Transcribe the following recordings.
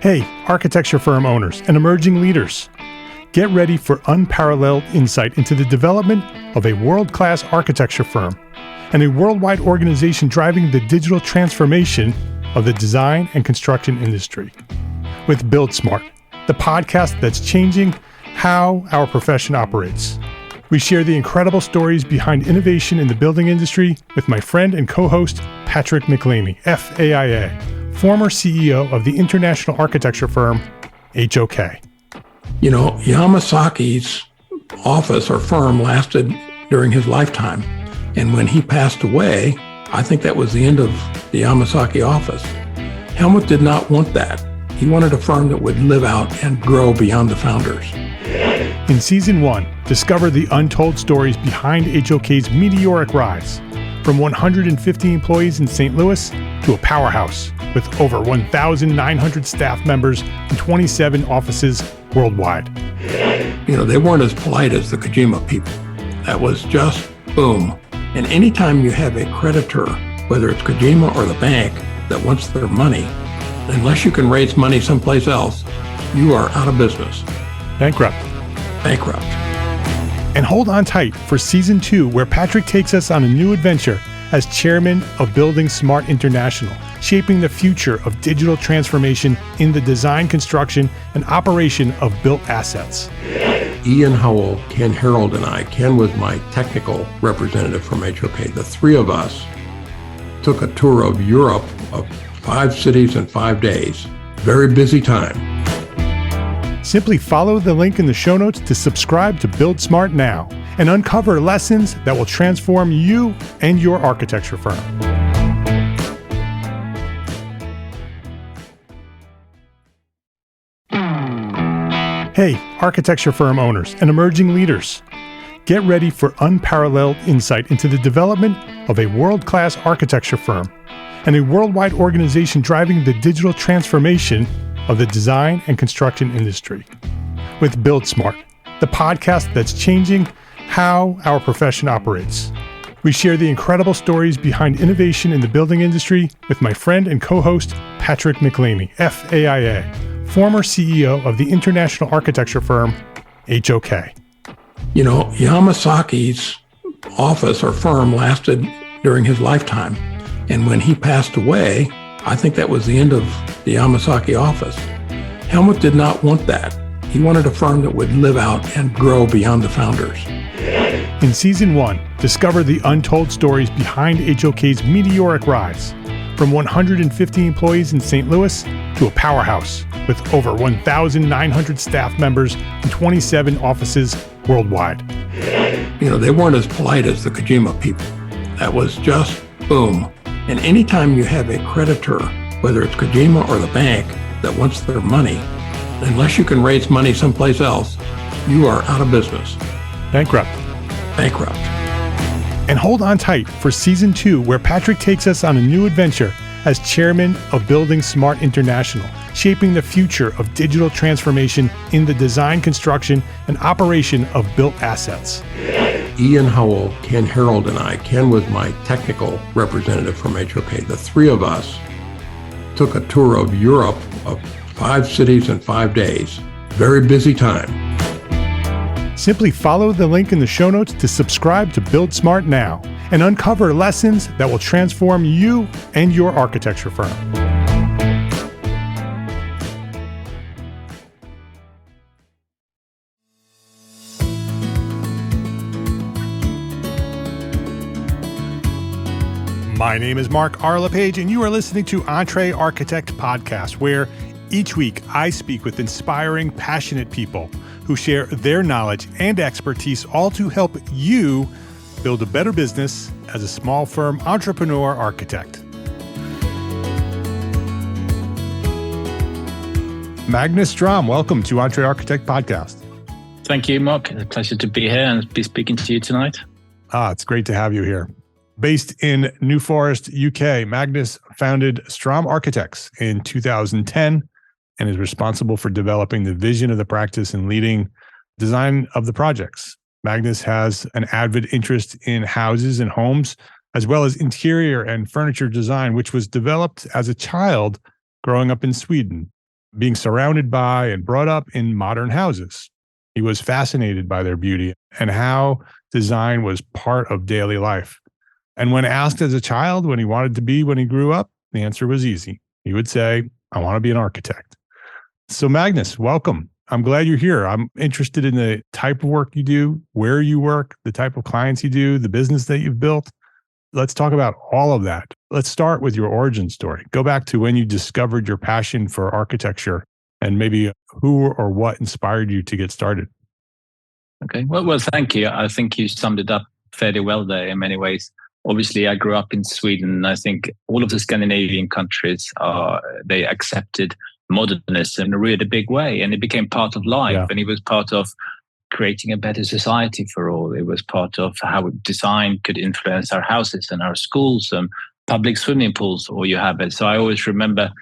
Hey, architecture firm owners and emerging leaders. Get ready for unparalleled insight into the development of a world-class architecture firm and a worldwide organization driving the digital transformation of the design and construction industry. With Build Smart, the podcast that's changing how our profession operates. We share the incredible stories behind innovation in the building industry with my friend and co-host, Patrick McLeamy, FAIA, former CEO of the international architecture firm, HOK. You know, Yamasaki's office or firm lasted during his lifetime. And when he passed away, I think that was the end of the Yamasaki office. Helmut did not want that. He wanted a firm that would live out and grow beyond the founders. In Season 1, discover the untold stories behind HOK's meteoric rise, from 150 employees in St. Louis to a powerhouse with over 1,900 staff members and 27 offices worldwide. You know, they weren't as polite as the Kojima people. That was just boom. And anytime you have a creditor, whether it's Kojima or the bank, that wants their money, unless you can raise money someplace else, you are out of business. Bankrupt. And hold on tight for Season 2, where Patrick takes us on a new adventure as chairman of Building Smart International, shaping the future of digital transformation in the design, construction, and operation of built assets. Ian Howell, Ken Harold, and I, Ken was my technical representative from HOK. The three of us took a tour of Europe of 5 cities in 5 days. Very busy time. Simply follow the link in the show notes to subscribe to Build Smart now and uncover lessons that will transform you and your architecture firm. Hey, architecture firm owners and emerging leaders. Get ready for unparalleled insight into the development of a world-class architecture firm and a worldwide organization driving the digital transformation of the design and construction industry. With Build Smart, the podcast that's changing how our profession operates. We share the incredible stories behind innovation in the building industry with my friend and co-host, Patrick McLeamy, FAIA, former CEO of the international architecture firm, HOK. You know, Yamasaki's office or firm lasted during his lifetime. And when he passed away, I think that was the end of the Yamasaki office. Helmut did not want that. He wanted a firm that would live out and grow beyond the founders. In Season 1, discover the untold stories behind HOK's meteoric rise, from 150 employees in St. Louis to a powerhouse with over 1,900 staff members and 27 offices worldwide. You know, they weren't as polite as the Kojima people. That was just boom. And anytime you have a creditor, whether it's Kojima or the bank, that wants their money, unless you can raise money someplace else, you are out of business. Bankrupt. And hold on tight for Season 2, where Patrick takes us on a new adventure as chairman of Building Smart International, shaping the future of digital transformation in the design, construction, and operation of built assets. Ian Howell, Ken Harold, and I, Ken was my technical representative from HOK. The three of us took a tour of Europe of 5 cities in 5 days. Very busy time. Simply follow the link in the show notes to subscribe to Build Smart now and uncover lessons that will transform you and your architecture firm. My name is Mark R. LePage, and you are listening to Entre Architect Podcast, where each week I speak with inspiring, passionate people who share their knowledge and expertise, all to help you build a better business as a small firm entrepreneur architect. Magnus Ström, welcome to Entre Architect Podcast. Thank you, Mark. It's a pleasure to be here and be speaking to you tonight. It's great to have you here. Based in New Forest, UK, Magnus founded Ström Architects in 2010 and is responsible for developing the vision of the practice and leading design of the projects. Magnus has an avid interest in houses and homes, as well as interior and furniture design, which was developed as a child growing up in Sweden. being surrounded by and brought up in modern houses. He was fascinated by their beauty and how design was part of daily life. And when asked as a child what he wanted to be when he grew up, the answer was easy. He would say, I want to be an architect. So Magnus, welcome. I'm glad you're here. I'm interested in the type of work you do, where you work, the type of clients you do, the business that you've built. Let's talk about all of that. Let's start with your origin story. Go back to when you discovered your passion for architecture and maybe who or what inspired you to get started. Okay. Well, thank you. I think you summed it up fairly well there in many ways. Obviously, I grew up in Sweden, and I think all of the Scandinavian countries they accepted Modernist in a really big way, and it became part of life, and it was part of creating a better society for all. It was part of how design could influence our houses and our schools and public swimming pools, or you have it. So I always remember,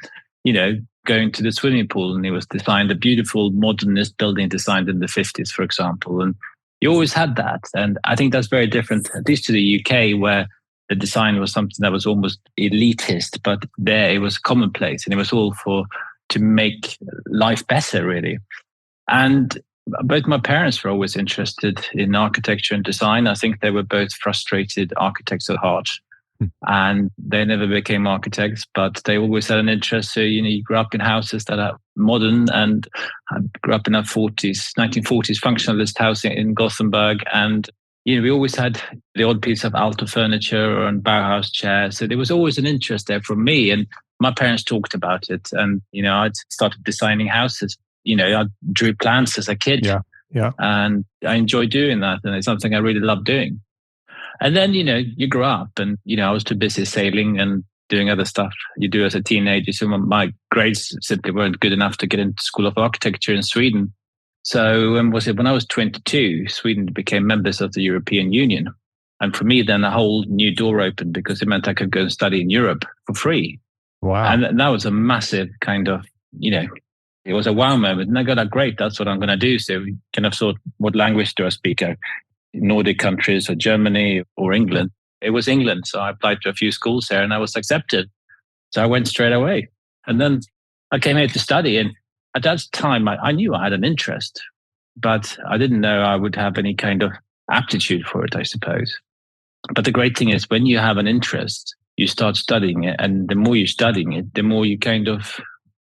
going to the swimming pool, and it was designed, a beautiful modernist building designed in the 50s, for example. And you always had that. And I think that's very different, at least to the UK, where the design was something that was almost elitist, but there it was commonplace, and it was all to make life better, really. And both my parents were always interested in architecture and design. I think they were both frustrated architects at heart. And they never became architects, but they always had an interest. So, you grew up in houses that are modern, and I grew up in a 1940s functionalist house in Gothenburg. And, we always had the odd piece of alto furniture and Bauhaus chairs. So there was always an interest there from me. And my parents talked about it. And, I started designing houses. I drew plans as a kid. Yeah. And I enjoyed doing that. And it's something I really love doing. And then, you grow up, and, I was too busy sailing and doing other stuff you do as a teenager. So my grades simply weren't good enough to get into School of Architecture in Sweden. So when I was 22, Sweden became members of the European Union. And for me, then a whole new door opened, because it meant I could go and study in Europe for free. Wow. And that was a massive kind of, it was a wow moment. And I got, great, that's what I'm going to do. So we kind of thought, what language do I speak? Nordic countries or Germany or England. It was England. So I applied to a few schools there, and I was accepted. So I went straight away. And then I came here to study. And at that time, I knew I had an interest, but I didn't know I would have any kind of aptitude for it, I suppose. But the great thing is, when you have an interest, you start studying it. And the more you're studying it, the more you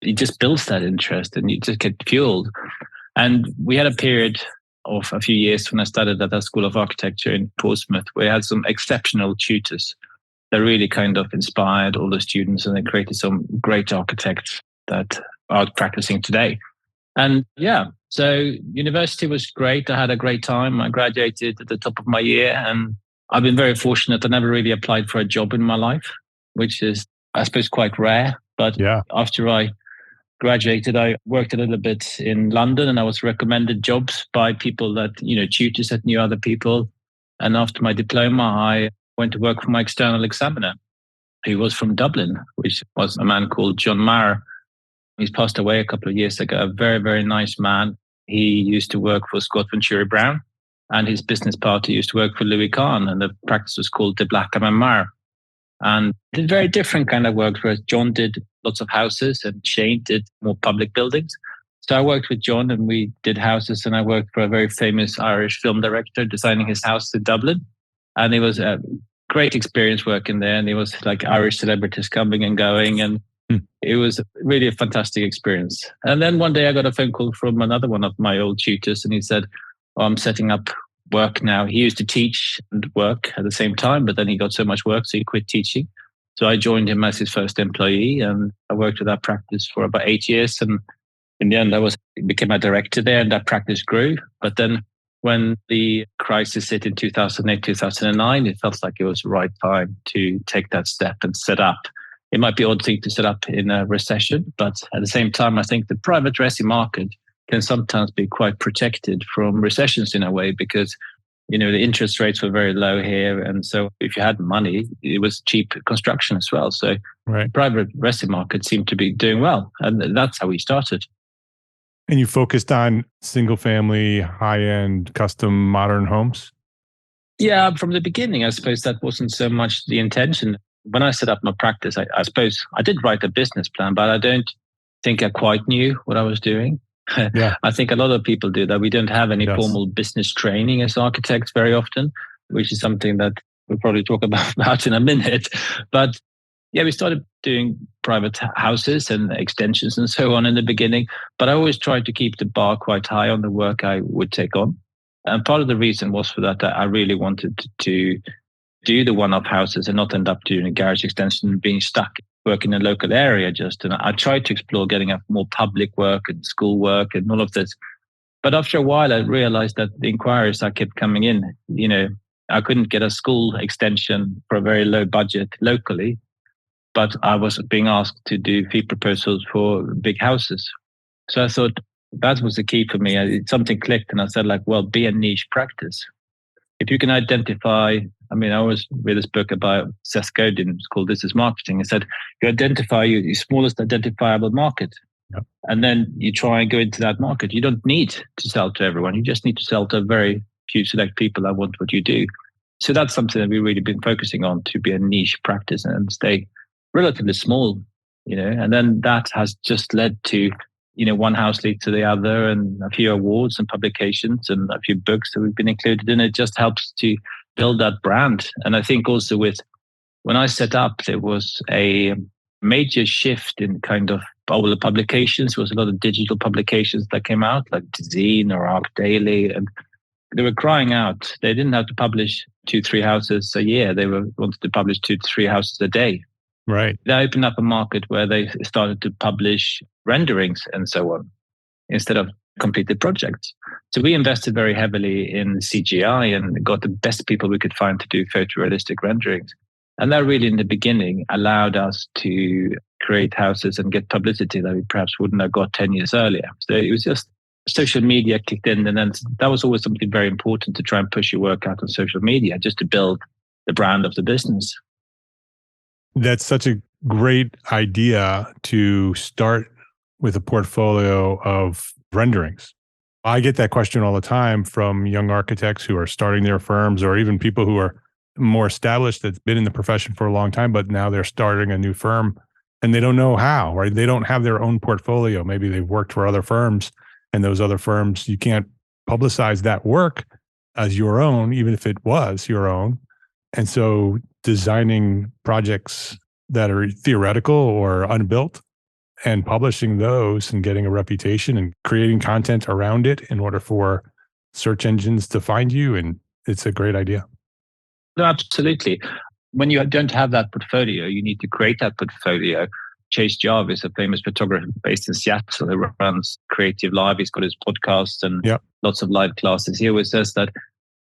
it just builds that interest, and you just get fueled. And we had a period of a few years when I studied at the School of Architecture in Portsmouth, we had some exceptional tutors that really kind of inspired all the students, and they created some great architects that are practicing today. And so university was great. I had a great time. I graduated at the top of my year, and I've been very fortunate. I never really applied for a job in my life, which is, I suppose, quite rare. But after I graduated, I worked a little bit in London, and I was recommended jobs by people that, tutors that knew other people. And after my diploma, I went to work for my external examiner. He was from Dublin, which was a man called John Maher. He's passed away a couple of years ago. A very, very nice man. He used to work for Scott Venturi Brown, and his business partner used to work for Louis Kahn, and the practice was called De Blackham and Maher. And did very different kind of work, whereas John did lots of houses and Shane did more public buildings. So I worked with John, and we did houses, and I worked for a very famous Irish film director designing his house in Dublin. And it was a great experience working there. And it was like Irish celebrities coming and going. And it was really a fantastic experience. And then one day I got a phone call from another one of my old tutors, and he said, I'm setting up work now. He used to teach and work at the same time, but then he got so much work, so he quit teaching. So I joined him as his first employee, and I worked with that practice for about 8 years. And in the end, I became a director there, and that practice grew. But then when the crisis hit in 2008, 2009, it felt like it was the right time to take that step and set up. It might be an odd thing to set up in a recession, but at the same time, I think the private resi market can sometimes be quite protected from recessions in a way, because the interest rates were very low here. And so if you had money, it was cheap construction as well. So private resi market seemed to be doing well. And that's how we started. And you focused on single family, high-end, custom, modern homes? Yeah, from the beginning, I suppose that wasn't so much the intention. When I set up my practice, I suppose I did write a business plan, but I don't think I quite knew what I was doing. Yeah. I think a lot of people do that. We don't have any Yes. formal business training as architects very often, which is something that we'll probably talk about in a minute. But yeah, we started doing private houses and extensions and so on in the beginning. But I always tried to keep the bar quite high on the work I would take on. And part of the reason was for that I really wanted to do the one-off houses and not end up doing a garage extension and being stuck working in a local area just. And I tried to explore getting up more public work and school work and all of this. But after a while, I realized that the inquiries that kept coming in, I couldn't get a school extension for a very low budget locally, but I was being asked to do fee proposals for big houses. So I thought that was the key for me. Something clicked and I said, well, be a niche practice. If you can identify, I always read this book about Seth Godin, it's called This is Marketing. He said, you identify your smallest identifiable market. Yep. And then you try and go into that market. You don't need to sell to everyone. You just need to sell to a very few select people that want what you do. So that's something that we've really been focusing on, to be a niche practice and stay relatively small, and then that has just led to, one house leads to the other and a few awards and publications and a few books that we've been included in. It just helps to build that brand. And I think also when I set up, there was a major shift in kind of all the publications. There was a lot of digital publications that came out, like Zine or Arc Daily, and they were crying out. They didn't have to publish 2-3 houses a year. They wanted to publish 2 to 3 houses a day. Right. They opened up a market where they started to publish renderings and so on instead of completed projects. So we invested very heavily in CGI and got the best people we could find to do photorealistic renderings. And that really, in the beginning, allowed us to create houses and get publicity that we perhaps wouldn't have got 10 years earlier. So it was just social media kicked in. And then that was always something very important, to try and push your work out on social media, just to build the brand of the business. That's such a great idea to start with a portfolio of renderings. I get that question all the time from young architects who are starting their firms, or even people who are more established, that's been in the profession for a long time, but now they're starting a new firm and they don't know how, right? They don't have their own portfolio. Maybe they've worked for other firms, and those other firms, you can't publicize that work as your own, even if it was your own. And so designing projects that are theoretical or unbuilt and publishing those and getting a reputation and creating content around it in order for search engines to find you. And it's a great idea. No, absolutely. When you don't have that portfolio, you need to create that portfolio. Chase Jarvis, a famous photographer based in Seattle, who runs Creative Live. He's got his podcasts and lots of live classes. He always says that,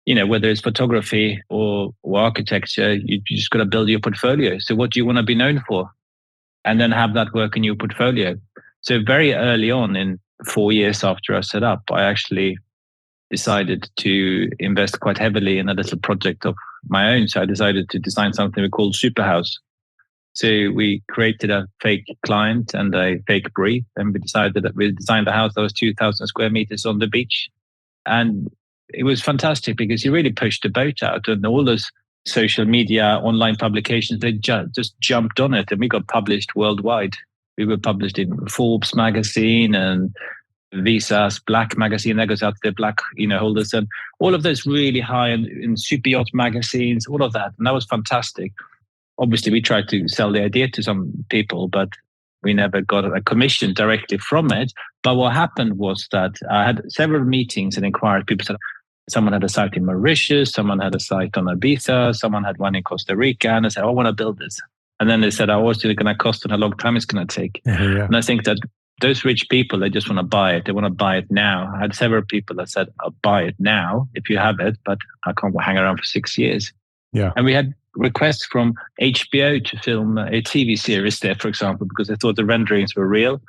whether it's photography or architecture, you just got to build your portfolio. So what do you want to be known for? And then have that work in your portfolio. So very early on, in 4 years after I set up, I actually decided to invest quite heavily in a little project of my own. So I decided to design something we called Superhouse. So we created a fake client and a fake brief, and we decided that we designed a house that was 2,000 square meters on the beach. And it was fantastic because you really pushed the boat out, and all those social media, online publications, they just jumped on it, and we got published worldwide. We were published in Forbes magazine and Visa's Black magazine that goes out to the black holders, and all of those really high in super yacht magazines, all of that. And that was fantastic. Obviously, we tried to sell the idea to some people, but we never got a commission directly from it. But what happened was that I had several meetings and inquiries. People said, someone had a site in Mauritius, someone had a site on Ibiza, someone had one in Costa Rica, and I said, I want to build this. And then they said, what's it going to cost and how long time it's going to take? Yeah. And I think that those rich people, they just want to buy it. They want to buy it now. I had several people that said, I'll buy it now if you have it, but I can't hang around for 6 years. Yeah. And we had requests from HBO to film a TV series there, for example, because they thought the renderings were real.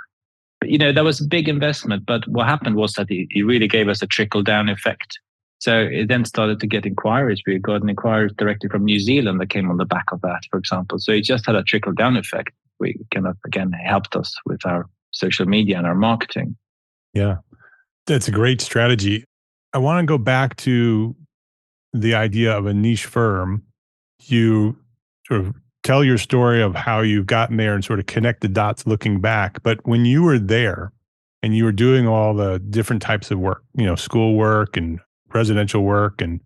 But, that was a big investment. But what happened was that it really gave us a trickle-down effect. So it then started to get inquiries. We got an inquiry directly from New Zealand that came on the back of that, for example. So it just had a trickle-down effect. We kind of, again, helped us with our social media and our marketing. Yeah, that's a great strategy. I want to go back to the idea of a niche firm. You sort of tell your story of how you've gotten there and sort of connect the dots looking back. But when you were there and you were doing all the different types of work, school work and residential work, and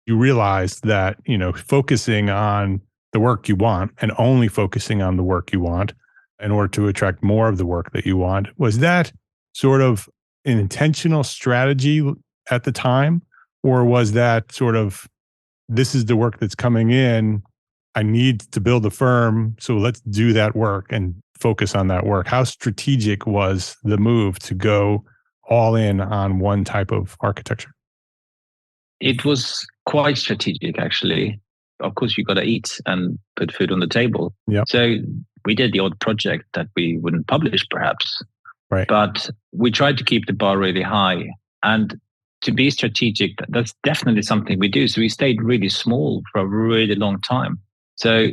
you realized that, focusing on the work you want and only focusing on the work you want in order to attract more of the work that you want, was that sort of an intentional strategy at the time? Or was that sort of, this is the work that's coming in, I need to build a firm, so let's do that work and focus on that work? How strategic was the move to go all in on one type of architecture? It was quite strategic, actually. Of course, you got to eat and put food on the table. Yep. So we did the odd project that we wouldn't publish, perhaps. Right. But we tried to keep the bar really high. And to be strategic, that's definitely something we do. So we stayed really small for a really long time. So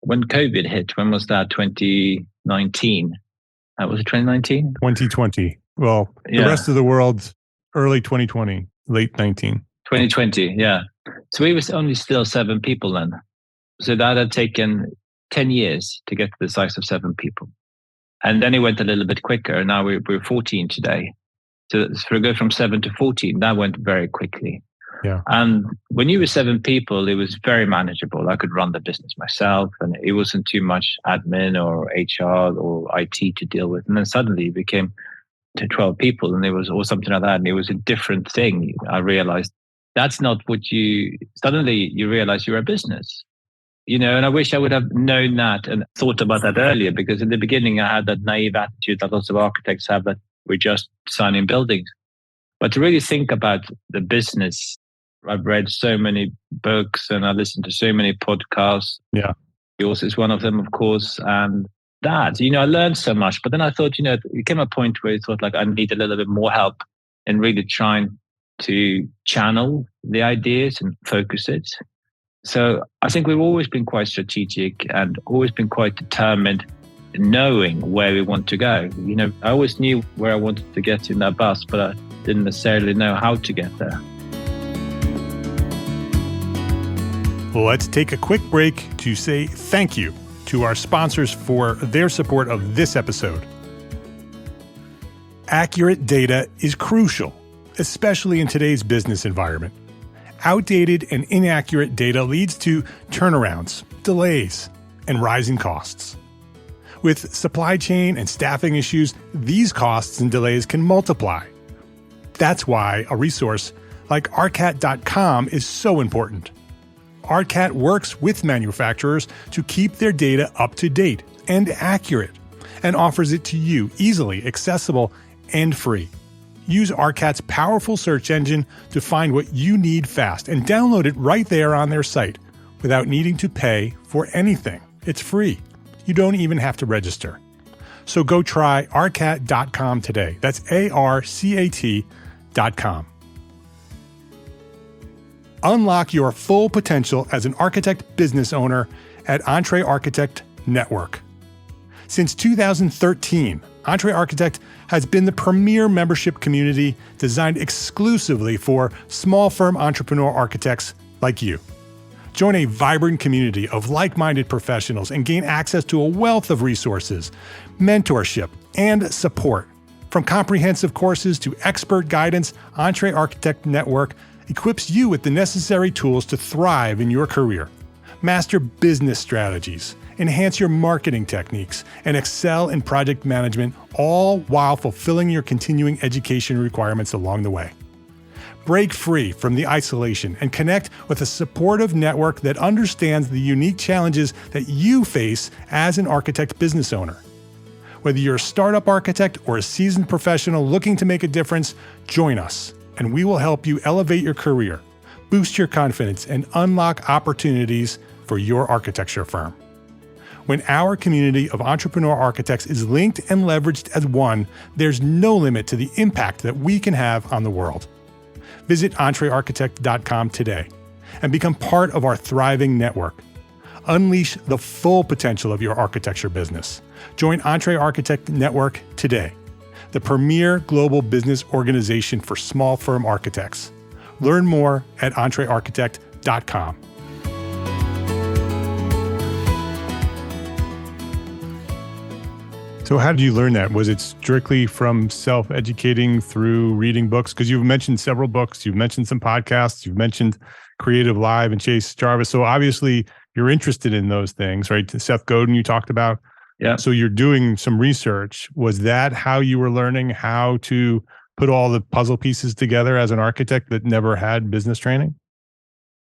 when COVID hit, when was that? 2019? Was it 2019? 2020. Well, the rest of the world, early 2020, late 19. 2020, yeah. So we was only still 7 people then. So that had taken 10 years to get to the size of 7 people. And then it went a little bit quicker. Now we're 14 today. So to go from 7 to 14, that went very quickly. Yeah. And when you were 7 people, it was very manageable. I could run the business myself, and it wasn't too much admin or HR or IT to deal with. And then suddenly it became to 12 people, and it was or something like that. And it was a different thing. I realized that's not what suddenly you realize you're a business, and I wish I would have known that and thought about that earlier, because in the beginning I had that naive attitude that lots of architects have, that we're just designing buildings. But to really think about the business, I've read so many books and I listened to so many podcasts. Yeah. Yours is one of them, of course. And that, I learned so much. But then I thought, it came a point where I thought I need a little bit more help in really trying to channel the ideas and focus it. So I think we've always been quite strategic and always been quite determined, knowing where we want to go. I always knew where I wanted to get in that bus, but I didn't necessarily know how to get there. Let's take a quick break to say thank you to our sponsors for their support of this episode. Accurate data is crucial, especially in today's business environment. Outdated and inaccurate data leads to turnarounds, delays, and rising costs. With supply chain and staffing issues, these costs and delays can multiply. That's why a resource like arcat.com is so important. Arcat works with manufacturers to keep their data up to date and accurate, and offers it to you easily accessible and free. Use Arcat's powerful search engine to find what you need fast and download it right there on their site without needing to pay for anything. It's free. You don't even have to register. So go try arcat.com today. That's ARCAT.com. Unlock your full potential as an architect business owner at Entre Architect Network. Since 2013, Entre Architect has been the premier membership community designed exclusively for small firm entrepreneur architects like you. Join a vibrant community of like-minded professionals and gain access to a wealth of resources, mentorship, and support. From comprehensive courses to expert guidance, Entre Architect Network equips you with the necessary tools to thrive in your career. Master business strategies, enhance your marketing techniques, and excel in project management, all while fulfilling your continuing education requirements along the way. Break free from the isolation and connect with a supportive network that understands the unique challenges that you face as an architect business owner. Whether you're a startup architect or a seasoned professional looking to make a difference, join us, and we will help you elevate your career, boost your confidence, and unlock opportunities for your architecture firm. When our community of entrepreneur architects is linked and leveraged as one, there's no limit to the impact that we can have on the world. Visit entrearchitect.com today and become part of our thriving network. Unleash the full potential of your architecture business. Join Entre Architect Network today, the premier global business organization for small firm architects. Learn more at entrearchitect.com. So how did you learn that? Was it strictly from self-educating through reading books? Because you've mentioned several books, you've mentioned some podcasts, you've mentioned Creative Live and Chase Jarvis. So obviously you're interested in those things, right? Seth Godin you talked about. Yeah. So you're doing some research. Was that how you were learning how to put all the puzzle pieces together as an architect that never had business training?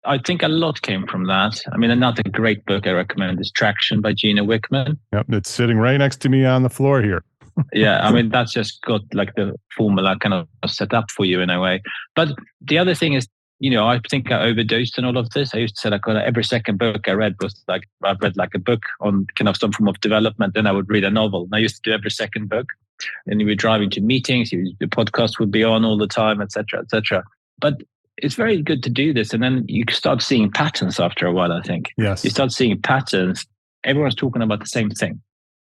I think a lot came from that. I mean, another great book I recommend is Traction by Gina Wickman. Yep, it's sitting right next to me on the floor here. Yeah, I mean, that's just got like the formula kind of set up for you in a way. But the other thing is, I think I overdosed in all of this. I used to say like every second book I read was like, I read like a book on kind of some form of development, then I would read a novel. And I used to do every second book. And you were driving to meetings, the podcast would be on all the time, etc., etc. But it's very good to do this. And then you start seeing patterns after a while, I think. Yes. You start seeing patterns. Everyone's talking about the same thing,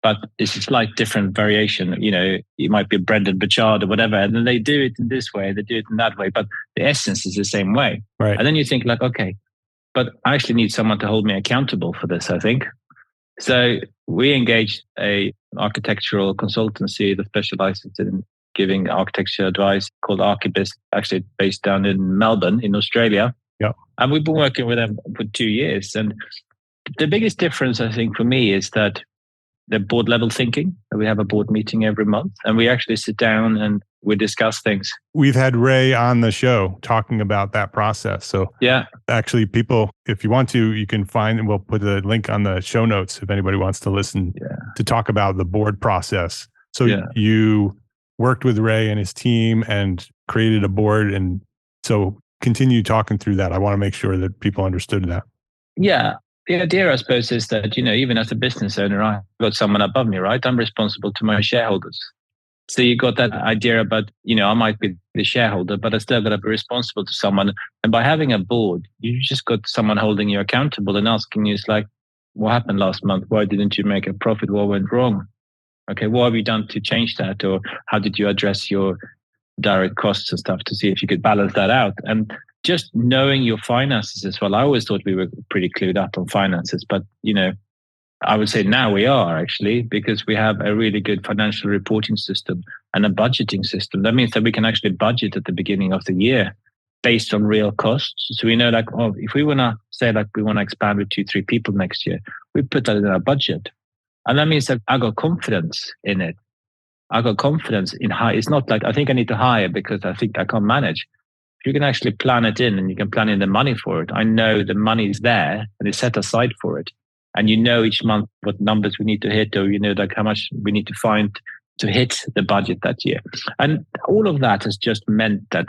but it's a slight different variation. It might be Brendan Burchard or whatever, and then they do it in this way, they do it in that way, but the essence is the same way. Right. And then you think like, okay, but I actually need someone to hold me accountable for this, I think. So we engaged a architectural consultancy that specializes in giving architecture advice called Archibis, actually based down in Melbourne in Australia. Yeah. And we've been working with them for 2 years. And the biggest difference, I think, for me is that the board level thinking. We have a board meeting every month and we actually sit down and we discuss things. We've had Ray on the show talking about that process. So yeah, actually people, if you want to, you can find, and we'll put a link on the show notes if anybody wants to listen to talk about the board process. So you worked with Ray and his team and created a board. And so continue talking through that. I want to make sure that people understood that. Yeah. The idea, I suppose, is that, even as a business owner, I've got someone above me, right? I'm responsible to my shareholders. So you got that idea about, I might be the shareholder, but I still got to be responsible to someone. And by having a board, you just got someone holding you accountable and asking you, it's like, what happened last month? Why didn't you make a profit? What went wrong? Okay, what have you done to change that? Or how did you address your direct costs and stuff to see if you could balance that out? And just knowing your finances as well. I always thought we were pretty clued up on finances, but, I would say now we are actually, because we have a really good financial reporting system and a budgeting system. That means that we can actually budget at the beginning of the year based on real costs. So we know like, if we want to say like we want to expand with 2-3 people next year, we put that in our budget. And that means that I got confidence in it. I got confidence in hire. It's not like I think I need to hire because I think I can't manage. If you can actually plan it in and you can plan in the money for it, I know the money is there and it's set aside for it. And each month what numbers we need to hit, or like how much we need to find to hit the budget that year. And all of that has just meant that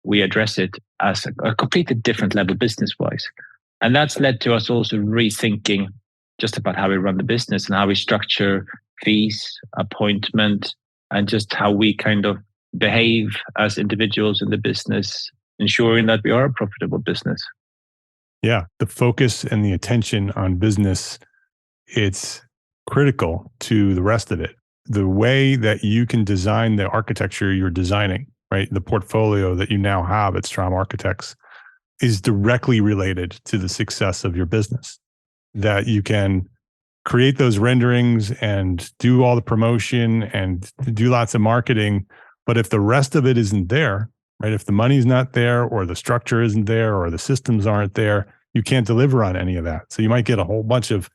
we address it as a completely different level business-wise. And that's led to us also rethinking just about how we run the business and how we structure fees, appointment, and just how we kind of behave as individuals in the business, ensuring that we are a profitable business. Yeah, the focus and the attention on business, it's critical to the rest of it. The way that you can design the architecture you're designing, right? The portfolio that you now have at Ström Architects is directly related to the success of your business. That you can create those renderings and do all the promotion and do lots of marketing, but if the rest of it isn't there, right? If the money's not there or the structure isn't there or the systems aren't there, you can't deliver on any of that. So you might get a whole bunch of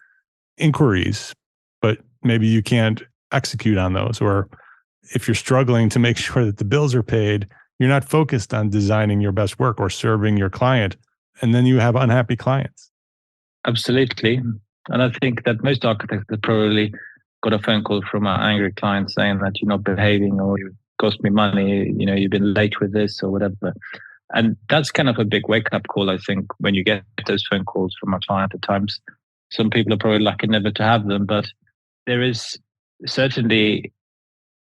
inquiries, but maybe you can't execute on those. Or if you're struggling to make sure that the bills are paid, you're not focused on designing your best work or serving your client. And then you have unhappy clients. Absolutely. And I think that most architects have probably got a phone call from an angry client saying that you're not behaving or you cost me money, you've been late with this or whatever. And that's kind of a big wake-up call, I think, when you get those phone calls from a client at times. Some people are probably lucky never to have them, but there is certainly,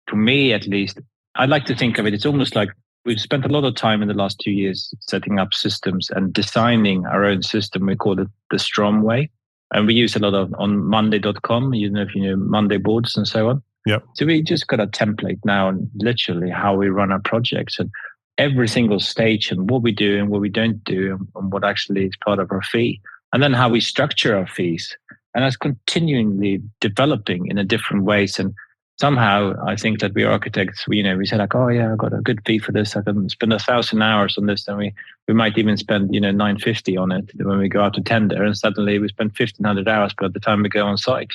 for me at least, I like to think of it, it's almost like we've spent a lot of time in the last 2 years setting up systems and designing our own system. We call it the Ström way. And we use a lot of on Monday.com, if you know Monday boards and so on. Yep. So we just got a template now and literally how we run our projects and every single stage and what we do and what we don't do and what actually is part of our fee. And then how we structure our fees. And that's continually developing in a different ways. And somehow I think that we architects, we say like, oh yeah, I got a good fee for this. I can spend 1,000 hours on this, and we might even spend 950 on it when we go out to tender, and suddenly we spend 1,500 hours by the time we go on site.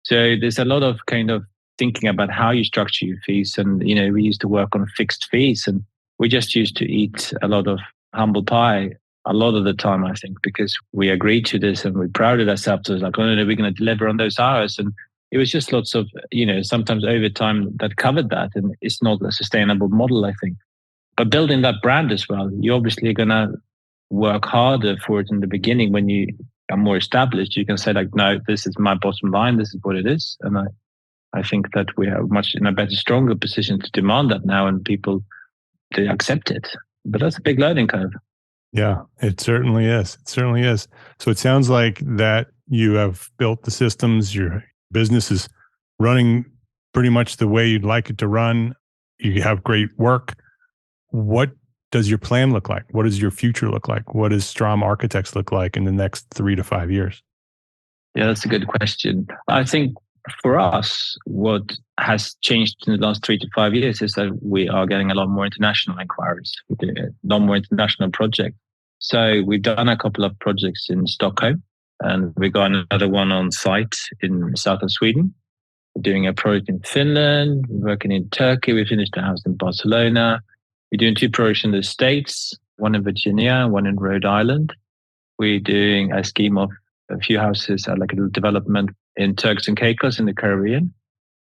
So there's a lot of kind of thinking about how you structure your fees, and we used to work on fixed fees, and we just used to eat a lot of humble pie a lot of the time, I think, because we agreed to this and we prided ourselves as like, oh no, we're going to deliver on those hours. And it was just lots of, sometimes overtime that covered that. And it's not a sustainable model, I think. But building that brand as well, you're obviously going to work harder for it in the beginning. When you are more established, you can say like, no, this is my bottom line. This is what it is. And I think that we are much in a better, stronger position to demand that now, and people, they accept it. But that's a big learning curve. Yeah, it certainly is. It certainly is. So it sounds like that you have built the systems, your business is running pretty much the way you'd like it to run. You have great work. What does your plan look like? What does your future look like? What does Ström Architects look like in the next 3 to 5 years? Yeah, that's a good question. I think for us, what has changed in the last 3 to 5 years is that we are getting a lot more international inquiries. We're doing a lot more international projects. So we've done a couple of projects in Stockholm, and we got another one on site in south of Sweden. We're doing a project in Finland, we're working in Turkey. We finished a house in Barcelona. We're doing 2 projects in the States, one in Virginia, one in Rhode Island. We're doing a scheme of a few houses, like a little development in Turks and Caicos in the Caribbean.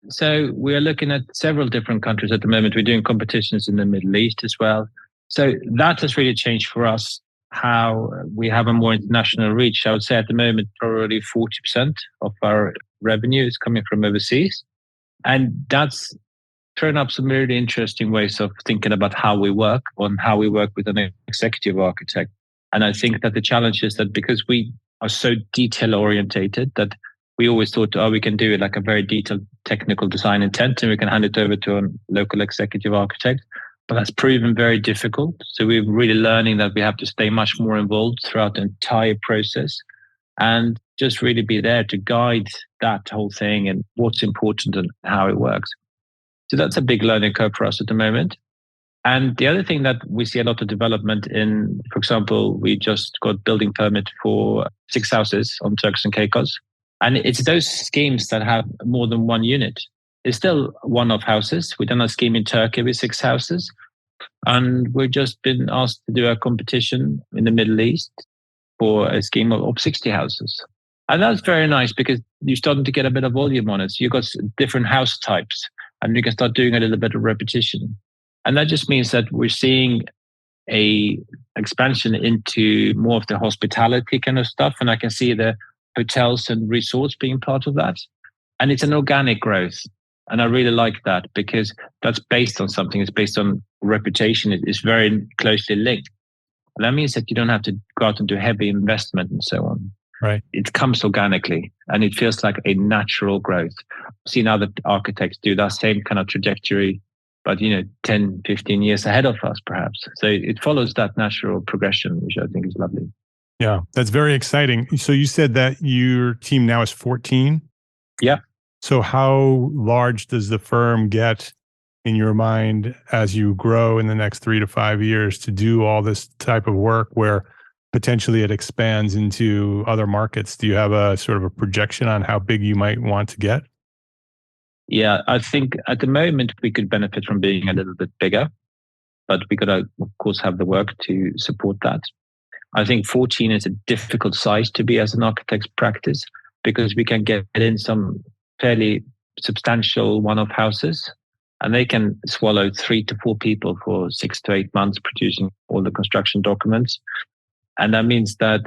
So we are looking at several different countries at the moment. We're doing competitions in the Middle East as well. So that has really changed for us, how we have a more international reach. I would say at the moment, probably 40% of our revenue is coming from overseas. And that's thrown up some really interesting ways of thinking about how we work, on how we work with an executive architect. And I think that the challenge is that because we are so detail orientated, that we always thought, we can do it like a very detailed technical design intent and we can hand it over to a local executive architect. But that's proven very difficult. So we're really learning that we have to stay much more involved throughout the entire process and just really be there to guide that whole thing and what's important and how it works. So that's a big learning curve for us at the moment. And the other thing that we see a lot of development in, for example, we just got building permit for 6 houses on Turks and Caicos. And it's those schemes that have more than one unit. It's still one-off houses. We've done a scheme in Turkey with 6 houses. And we've just been asked to do a competition in the Middle East for a scheme of 60 houses. And that's very nice because you're starting to get a bit of volume on it. So you've got different house types and you can start doing a little bit of repetition. And that just means that we're seeing a expansion into more of the hospitality kind of stuff. And I can see the hotels and resorts being part of that. And it's an organic growth. And I really like that because that's based on something. It's based on reputation. It's very closely linked. And that means that you don't have to go out and do heavy investment and so on. Right. It comes organically and it feels like a natural growth. I've seen other architects do that same kind of trajectory, but 10, 15 years ahead of us, perhaps. So it follows that natural progression, which I think is lovely. Yeah, that's very exciting. So you said that your team now is 14? Yeah. So how large does the firm get in your mind as you grow in the next 3 to 5 years to do all this type of work where potentially it expands into other markets? Do you have a sort of a projection on how big you might want to get? Yeah, I think at the moment we could benefit from being a little bit bigger, but we got to, of course, have the work to support that. I think 14 is a difficult size to be as an architect's practice because we can get in some fairly substantial one-off houses and they can swallow 3 to 4 people for 6 to 8 months producing all the construction documents. And that means that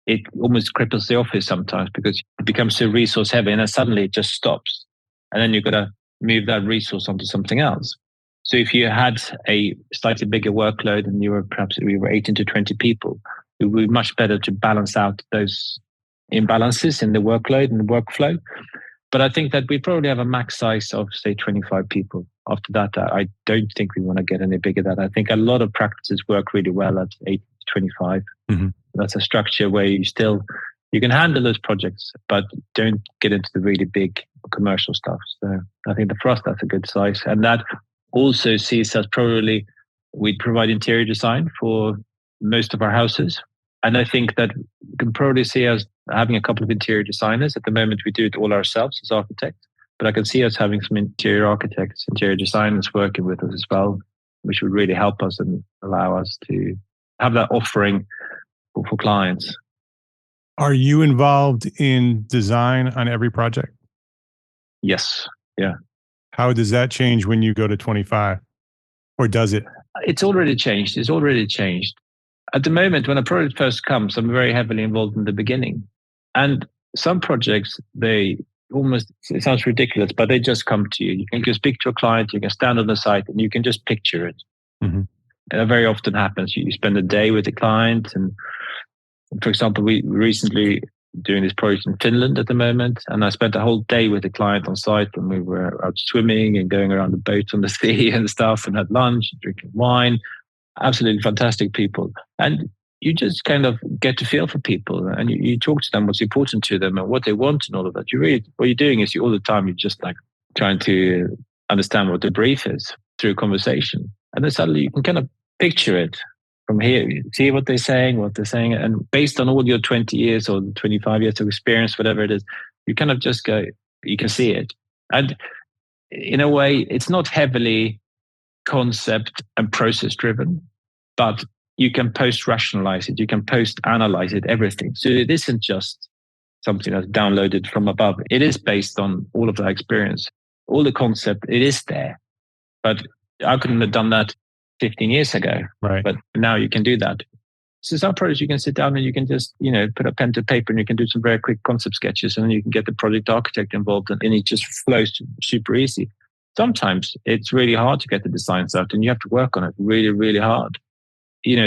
it almost cripples the office sometimes because it becomes so resource heavy and then suddenly it just stops. And then you've got to move that resource onto something else. So if you had a slightly bigger workload and we were 18 to 20 people, it would be much better to balance out those imbalances in the workload and the workflow. But I think that we probably have a max size of, say, 25 people. After that, I don't think we want to get any bigger than that. I think a lot of practices work really well at 8 to 25. Mm-hmm. That's a structure where you still you can handle those projects, but don't get into the really big commercial stuff. So I think that for us, that's a good size. And that also sees us probably, we provide interior design for most of our houses. And I think that you can probably see us having a couple of interior designers. At the moment, we do it all ourselves as architects, but I can see us having some interior architects, interior designers working with us as well, which would really help us and allow us to have that offering for clients. Are you involved in design on every project? Yes. Yeah. How does that change when you go to 25? Or does it? It's already changed. It's already changed. At the moment, when a project first comes, I'm very heavily involved in the beginning. And some projects, they almost, it sounds ridiculous, but they just come to you. You can just speak to a client, you can stand on the site, and you can just picture it. Mm-hmm. And that very often happens. You spend a day with the client. And for example, we recently doing this project in Finland at the moment, and I spent a whole day with the client on site, and we were out swimming and going around the boat on the sea and stuff, and had lunch, drinking wine. Absolutely fantastic people. And you just kind of get to feel for people, and you talk to them what's important to them and what they want and all of that. You really, what you're doing is all the time, you're just like trying to understand what the brief is through conversation. And then suddenly you can kind of picture it from here, you see what they're saying, and based on all your 20 years or 25 years of experience, whatever it is, you kind of just go, you can see it. And in a way, it's not heavily concept and process driven, but you can post-rationalize it, you can post-analyze it, everything. So it isn't just something that's downloaded from above. It is based on all of that experience. All the concept, it is there. But I couldn't have done that 15 years ago. Right. But now you can do that. So some projects you can sit down and you can just, put a pen to paper and you can do some very quick concept sketches, and then you can get the project architect involved, and it just flows super easy. Sometimes it's really hard to get the designs out, and you have to work on it really, really hard.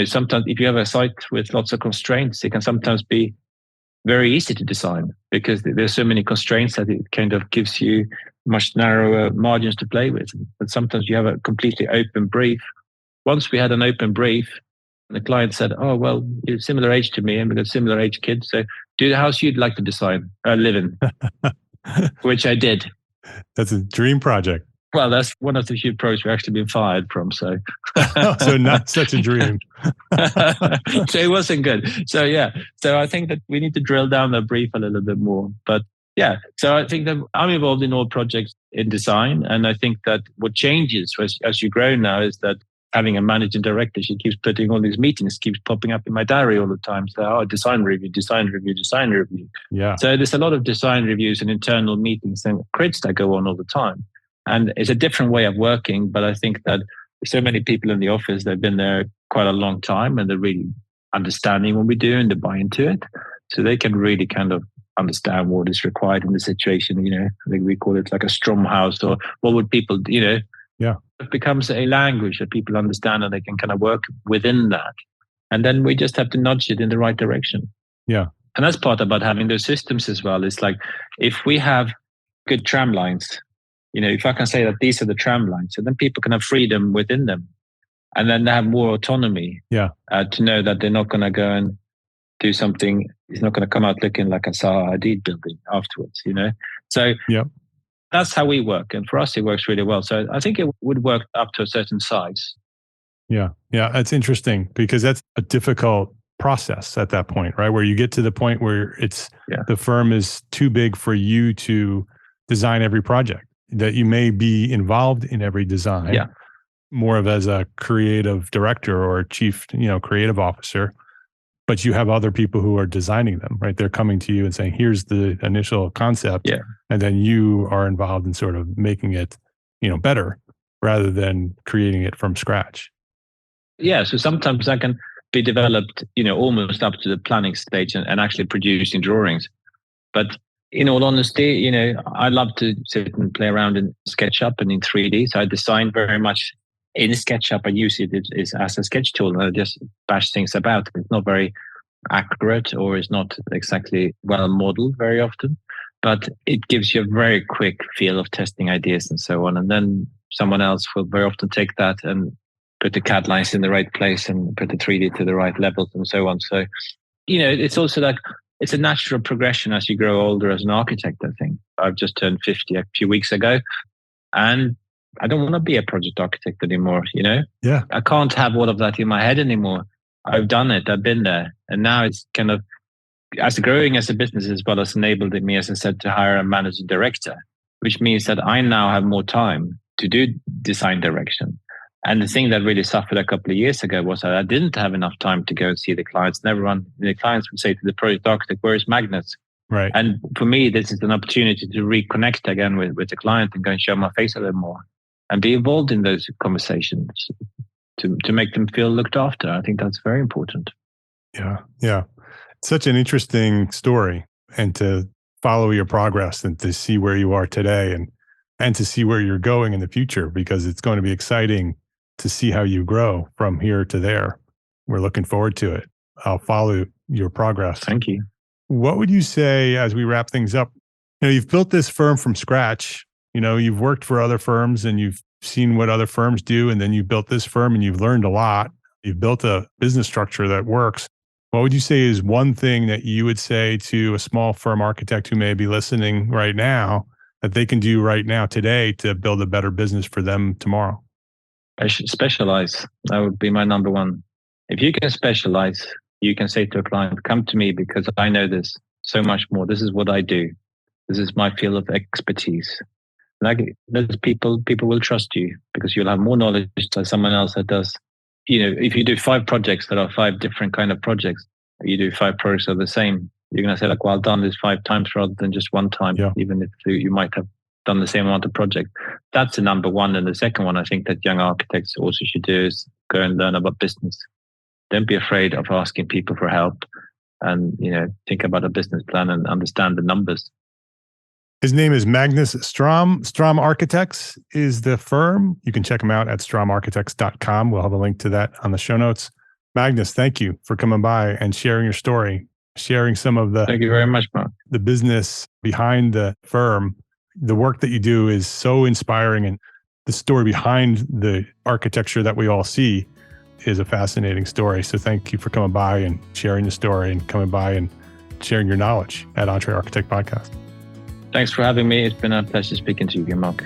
Sometimes if you have a site with lots of constraints, it can sometimes be very easy to design because there's so many constraints that it kind of gives you much narrower margins to play with. But sometimes you have a completely open brief. Once we had an open brief, and the client said, "Oh, well, you're similar age to me, and we've got similar age kids. So do the house you'd like to design, live in," which I did. That's a dream project. Well, that's one of the few projects we've actually been fired from. So, so not such a dream. So it wasn't good. So yeah. So I think that we need to drill down the brief a little bit more. But yeah. So I think that I'm involved in all projects in design, and I think that what changes as you grow now is that having a managing director, she keeps putting all these meetings, keeps popping up in my diary all the time. So, design review, design review, design review. Yeah. So there's a lot of design reviews and internal meetings and crits that go on all the time. And it's a different way of working, but I think that there's so many people in the office, they've been there quite a long time, and they're really understanding what we do and they buy into it. So they can really kind of understand what is required in the situation. I think we call it like a Ström house, or what would people, Yeah. It becomes a language that people understand, and they can kind of work within that. And then we just have to nudge it in the right direction. Yeah. And that's part about having those systems as well. It's like, if we have good tram lines, if I can say that these are the tram lines, so then people can have freedom within them. And then they have more autonomy. Yeah. To know that they're not going to go and do something. It's not going to come out looking like a Zaha Hadid building afterwards, So yeah. That's how we work. And for us, it works really well. So I think it would work up to a certain size. Yeah. Yeah. That's interesting because that's a difficult process at that point, right? Where you get to the point where the firm is too big for you to design every project, that you may be involved in every design, more of as a creative director or chief, creative officer, but you have other people who are designing them, right? They're coming to you and saying, here's the initial concept. Yeah. And then you are involved in sort of making it, better rather than creating it from scratch. Yeah. So sometimes that can be developed, almost up to the planning stage and actually producing drawings. But in all honesty, I love to sit and play around in SketchUp and in 3D. So I design very much in SketchUp. I use it as a sketch tool, and I just bash things about. It's not very accurate, or it's not exactly well modeled very often, but it gives you a very quick feel of testing ideas and so on. And then someone else will very often take that and put the CAD lines in the right place and put the 3D to the right levels and so on. So, it's also like it's a natural progression as you grow older as an architect, I think. I've just turned 50 a few weeks ago, and I don't want to be a project architect anymore, Yeah. I can't have all of that in my head anymore. I've done it. I've been there. And now it's kind of, as growing as a business as well as enabled me, as I said, to hire a managing director, which means that I now have more time to do design direction. And the thing that really suffered a couple of years ago was that I didn't have enough time to go and see the clients. And the clients would say to the project architect, "Where is Magnus?" Right. And for me, this is an opportunity to reconnect again with the client and go and show my face a little more and be involved in those conversations to make them feel looked after. I think that's very important. Yeah. Yeah. Such an interesting story, and to follow your progress and to see where you are today and to see where you're going in the future, because it's going to be exciting to see how you grow from here to there. We're looking forward to it. I'll follow your progress. Thank you. What would you say as we wrap things up? You've built this firm from scratch. You've worked for other firms and you've seen what other firms do. And then you built this firm and you've learned a lot. You've built a business structure that works. What would you say is one thing that you would say to a small firm architect who may be listening right now that they can do right now today to build a better business for them tomorrow? I should specialize. That would be my number one. If you can specialize, you can say to a client, "Come to me because I know this so much more. This is what I do. This is my field of expertise." Those people will trust you because you'll have more knowledge than someone else that does. If you do 5 projects that are 5 different kind of projects, you do 5 projects that are the same, you're going to say like, "Well, I've done this 5 times rather than just 1 time," even if you might have done the same amount of project. That's the number one. And the second one, I think that young architects also should do is go and learn about business. Don't be afraid of asking people for help, and think about a business plan and understand the numbers. His name is Magnus Ström. Ström Architects is the firm. You can check him out at stromarchitects.com. We'll have a link to that on the show notes. Magnus, thank you for coming by and sharing your story, sharing some of the Thank you very much, Mark. The business behind the firm. The work that you do is so inspiring, and the story behind the architecture that we all see is a fascinating story. So thank you for coming by and sharing the story and coming by and sharing your knowledge at Entre Architect Podcast. Thanks for having me. It's been a pleasure speaking to you, Mark.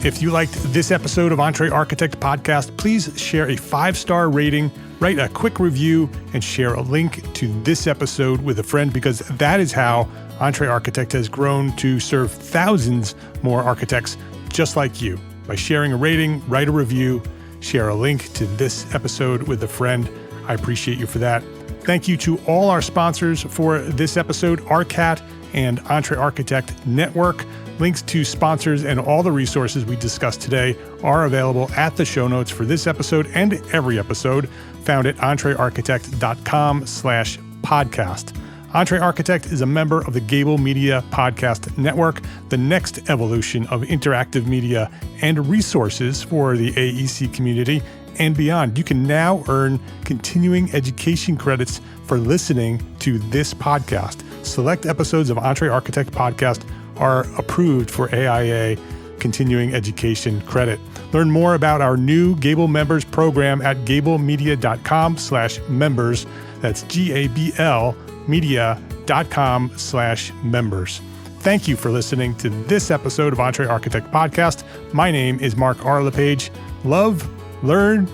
If you liked this episode of Entre Architect Podcast, please share a 5-star rating, write a quick review, and share a link to this episode with a friend, because that is how Entre Architect has grown to serve thousands more architects just like you. By sharing a rating, write a review, share a link to this episode with a friend. I appreciate you for that. Thank you to all our sponsors for this episode, ARCAT and Entre Architect Network. Links to sponsors and all the resources we discussed today are available at the show notes for this episode and every episode, found at entrearchitect.com/podcast. Entre Architect is a member of the Gable Media Podcast Network, the next evolution of interactive media and resources for the AEC community and beyond. You can now earn continuing education credits for listening to this podcast. Select episodes of Entre Architect Podcast are approved for AIA continuing education credit. Learn more about our new Gable Members program at gablemedia.com/members. That's GABL media.com/members. Thank you for listening to this episode of Entre Architect Podcast. My name is Mark R. LePage. Love, learn,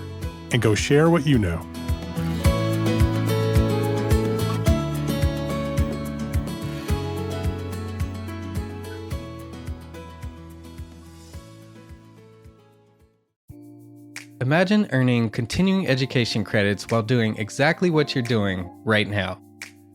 and go share what you know. Imagine earning continuing education credits while doing exactly what you're doing right now.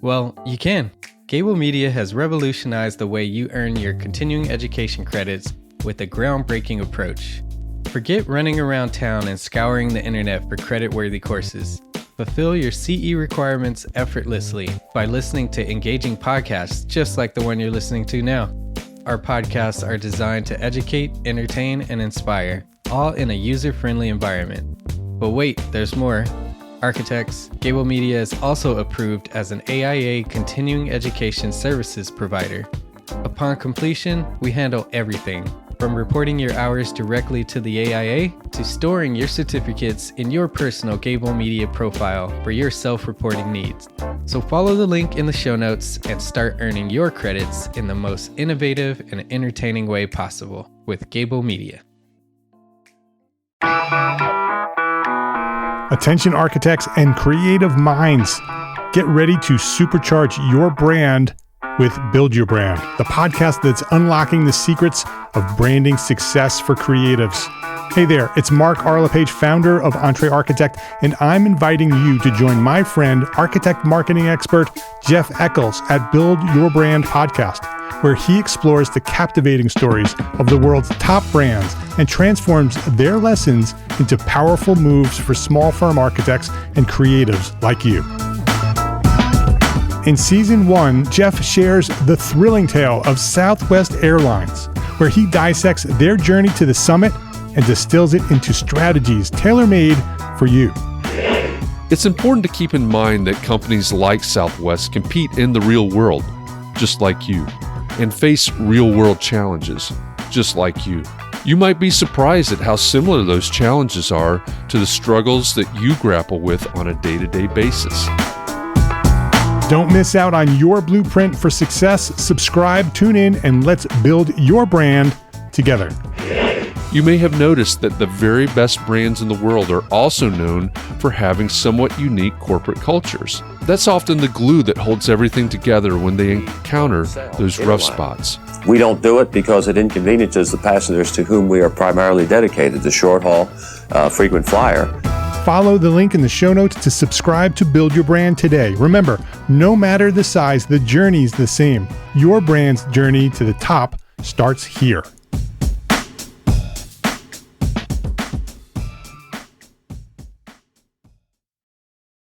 Well, you can. Gable Media has revolutionized the way you earn your continuing education credits with a groundbreaking approach. Forget running around town and scouring the internet for credit-worthy courses. Fulfill your CE requirements effortlessly by listening to engaging podcasts just like the one you're listening to now. Our podcasts are designed to educate, entertain, and inspire, all in a user-friendly environment. But wait, there's more. Architects, Gable Media is also approved as an AIA continuing education services provider. Upon completion, we handle everything. From reporting your hours directly to the AIA to storing your certificates in your personal Gable Media profile for your self-reporting needs. So follow the link in the show notes and start earning your credits in the most innovative and entertaining way possible with Gable Media. Attention architects and creative minds, get ready to supercharge your brand with Build Your Brand, the podcast that's unlocking the secrets of branding success for creatives. Hey there, it's Mark Arlepage, founder of Entre Architect, and I'm inviting you to join my friend, architect marketing expert Jeff Eccles at Build Your Brand podcast, where he explores the captivating stories of the world's top brands and transforms their lessons into powerful moves for small firm architects and creatives like you. In Season 1, Jeff shares the thrilling tale of Southwest Airlines, where he dissects their journey to the summit and distills it into strategies tailor-made for you. It's important to keep in mind that companies like Southwest compete in the real world, just like you, and face real-world challenges, just like you. You might be surprised at how similar those challenges are to the struggles that you grapple with on a day-to-day basis. Don't miss out on your blueprint for success. Subscribe, tune in, and let's build your brand together. You may have noticed that the very best brands in the world are also known for having somewhat unique corporate cultures. That's often the glue that holds everything together when they encounter those rough spots. We don't do it because it inconveniences the passengers to whom we are primarily dedicated, the short haul, frequent flyer. Follow the link in the show notes to subscribe to Build Your Brand today. Remember, no matter the size, the journey's the same. Your brand's journey to the top starts here.